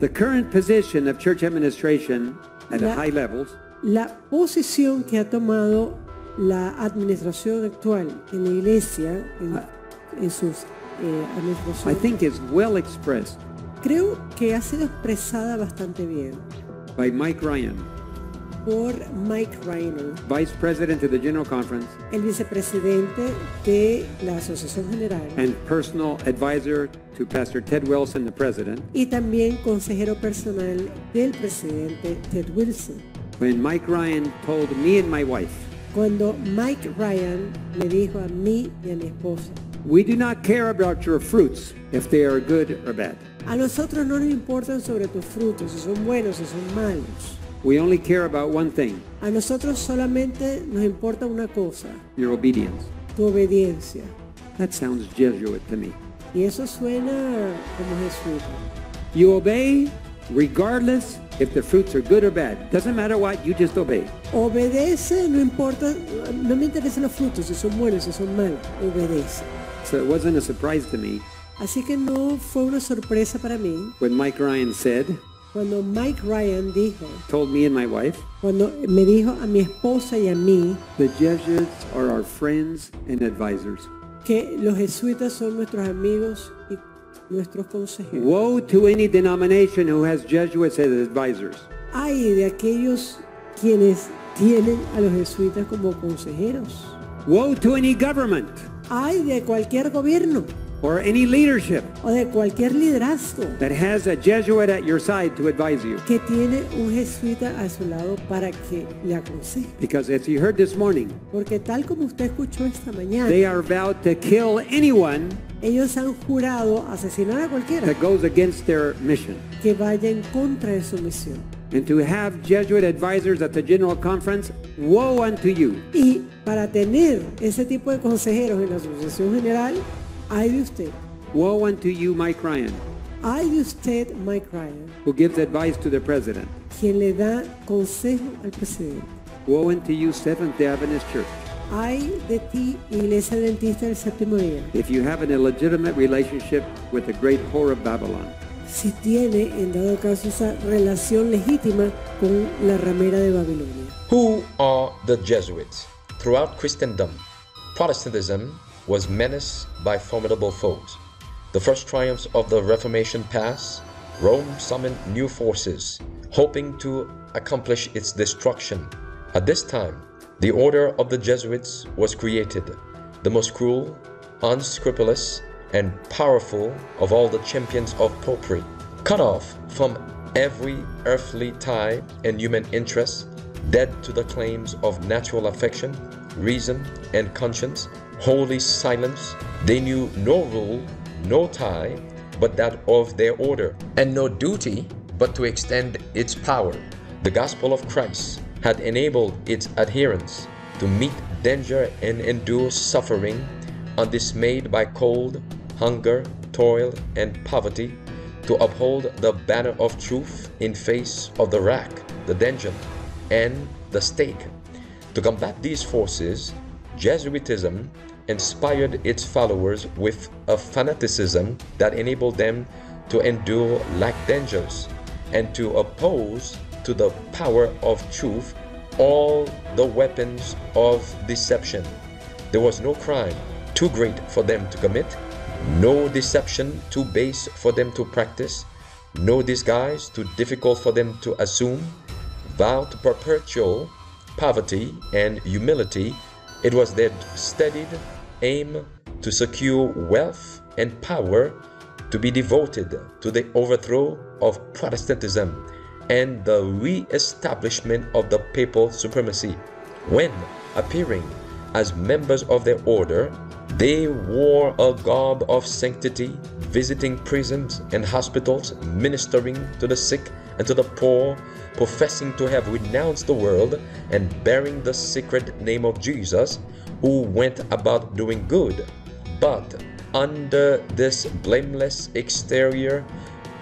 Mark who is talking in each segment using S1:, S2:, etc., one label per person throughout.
S1: The current position of church administration at high levels
S2: La posición que ha tomado la administración actual en la iglesia, en sus
S1: I
S2: administraciones,
S1: think is well expressed
S2: creo que ha sido expresada bastante bien
S1: by Mike Ryan,
S2: por Mike Ryan,
S1: Vice President of the General Conference
S2: el vicepresidente de la Asociación General
S1: and personal advisor to Pastor Ted Wilson, the President.
S2: y también consejero personal del presidente Ted Wilson.
S1: When Mike Ryan told me and my wife,
S2: Cuando Mike Ryan le dijo a mí y a mi esposa,
S1: we do not care about your fruits if they are good or bad.
S2: a nosotros no nos importan sobre tus frutos, si son buenos, si son malos.
S1: We only care about one thing,
S2: A nosotros solamente nos importa una cosa,
S1: your obedience.
S2: tu obediencia.
S1: That sounds Jesuit to me.
S2: Y eso suena como jesuita.
S1: You obey regardless if the fruits are good or bad. Doesn't matter what, you just obey.
S2: Obedece, no importa, no me interesan los frutos, si son buenos, si son malos, obedece.
S1: So it wasn't a surprise to me
S2: Así que no fue una sorpresa para mí
S1: when Mike Ryan said,
S2: cuando Mike Ryan
S1: told me and my wife,
S2: cuando me dijo a mi esposa y a mí
S1: the Jesuits are our friends and advisors.
S2: que los jesuitas son nuestros amigos y nuestros consejeros.
S1: Woe to any denomination who has Jesuits as advisors.
S2: Ay de aquellos quienes tienen a los jesuitas como consejeros.
S1: Woe to any government
S2: Ay de cualquier gobierno
S1: or any leadership
S2: o de cualquier liderazgo
S1: that has a Jesuit at your side to advise you.
S2: que tiene un jesuita a su lado para que le aconseje.
S1: Because as you heard this morning,
S2: Porque tal como usted escuchó esta mañana,
S1: they are vowed to kill anyone
S2: ellos han jurado asesinar a cualquiera
S1: that goes against their mission.
S2: que vaya en contra de su misión.
S1: And to have Jesuit advisors at the General Conference, woe unto you.
S2: Y para tener ese tipo de consejeros en la Asociación General, ay de usted.
S1: Woe unto you, Mike Ryan,
S2: Ay de usted, Mike Ryan,
S1: who gives advice to the president.
S2: quien le da consejo al presidente.
S1: Woe unto you, Seventh-day Adventist Church,
S2: Ay de ti, Iglesia Adventista del Séptimo Día,
S1: if you have an illegitimate relationship with the great whore of Babylon.
S2: si tiene en dado caso esa relación legítima con la ramera de Babilonia.
S3: Who are the Jesuits? Throughout Christendom, Protestantism was menaced by formidable foes. The first triumphs of the Reformation past, Rome summoned new forces, hoping to accomplish its destruction. At this time, the order of the Jesuits was created, the most cruel, unscrupulous, and powerful of all the champions of popery. Cut off from every earthly tie and human interest, dead to the claims of natural affection, reason, and conscience, holy silence, they knew no rule, no tie, but that of their order, and no duty but to extend its power. The gospel of Christ had enabled its adherents to meet danger and endure suffering undismayed by cold, hunger, toil, and poverty, to uphold the banner of truth in face of the rack, the dungeon, and the stake. To combat these forces, Jesuitism inspired its followers with a fanaticism that enabled them to endure like dangers and to oppose to the power of truth all the weapons of deception. There was no crime too great for them to commit, no deception too base for them to practice, no disguise too difficult for them to assume. Vowed to perpetual poverty and humility, it was their studied aim to secure wealth and power, to be devoted to the overthrow of Protestantism and the re-establishment of the papal supremacy. When appearing as members of their order, they wore a garb of sanctity, visiting prisons and hospitals, ministering to the sick and to the poor, professing to have renounced the world and bearing the sacred name of Jesus, who went about doing good. But under this blameless exterior,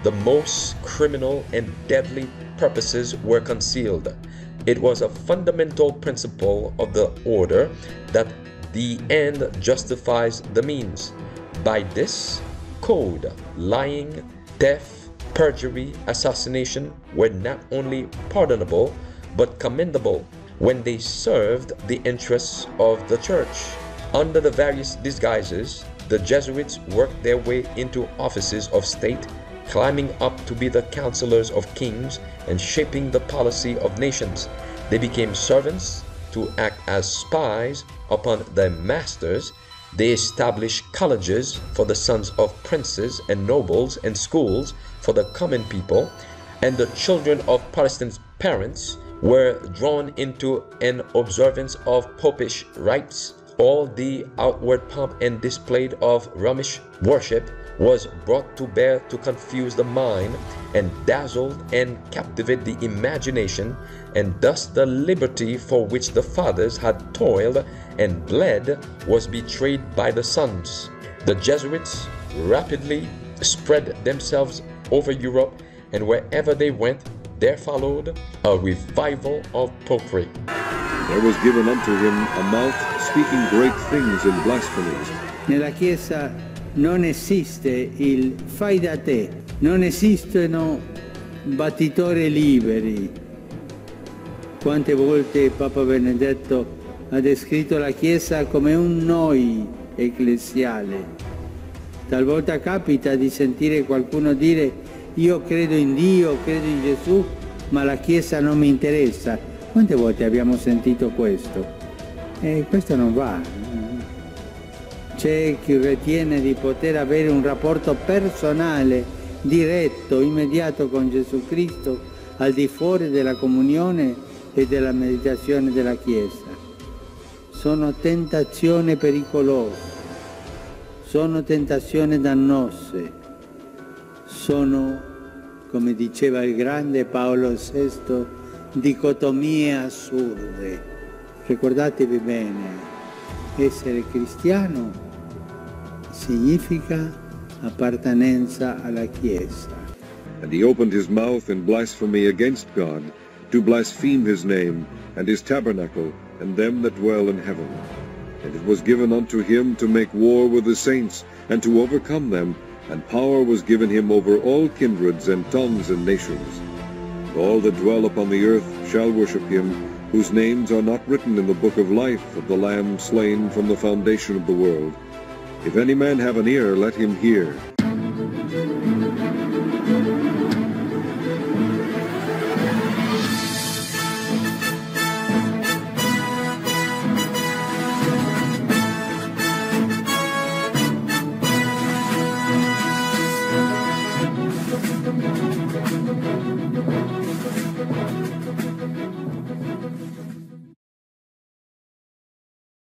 S3: the most criminal and deadly purposes were concealed. It was a fundamental principle of the order that the end justifies the means. By this code, lying, theft, perjury, assassination were not only pardonable but commendable when they served the interests of the church. Under the various disguises, the Jesuits worked their way into offices of state, climbing up to be the counselors of kings and shaping the policy of nations. They became servants to act as spies upon their masters. They established colleges for the sons of princes and nobles and schools for the common people, and the children of Protestant parents were drawn into an observance of popish rites. All the outward pomp and display of Romish worship was brought to bear to confuse the mind and dazzle and captivate the imagination, and thus the liberty for which the fathers had toiled and bled was betrayed by the sons. The Jesuits rapidly spread themselves over Europe, and wherever they went, there followed a revival of popery.
S4: There was given unto him a mouth speaking great things in blasphemies.
S1: Nella Chiesa non esiste il fai da te, non esistono battitori liberi. Quante volte Papa Benedetto ha descritto la Chiesa come un noi ecclesiale. Talvolta capita di sentire qualcuno dire: io credo in Dio, credo in Gesù, ma la Chiesa non mi interessa. Quante volte abbiamo sentito questo? E questo non va. C'è chi ritiene di poter avere un rapporto personale, diretto, immediato con Gesù Cristo, al di fuori della comunione e della meditazione della Chiesa. Sono tentazioni pericolose, sono tentazioni dannose, sono, come diceva il grande Paolo VI, dicotomie assurde. Ricordatevi bene, essere cristiano significa appartenenza alla Chiesa.
S4: And he opened his mouth in blasphemy against God, to blaspheme his name, and his tabernacle, and them that dwell in heaven. And it was given unto him to make war with the saints, and to overcome them, and power was given him over all kindreds and tongues and nations. And all that dwell upon the earth shall worship him, whose names are not written in the book of life of the Lamb slain from the foundation of the world. If any man have an ear, let him hear.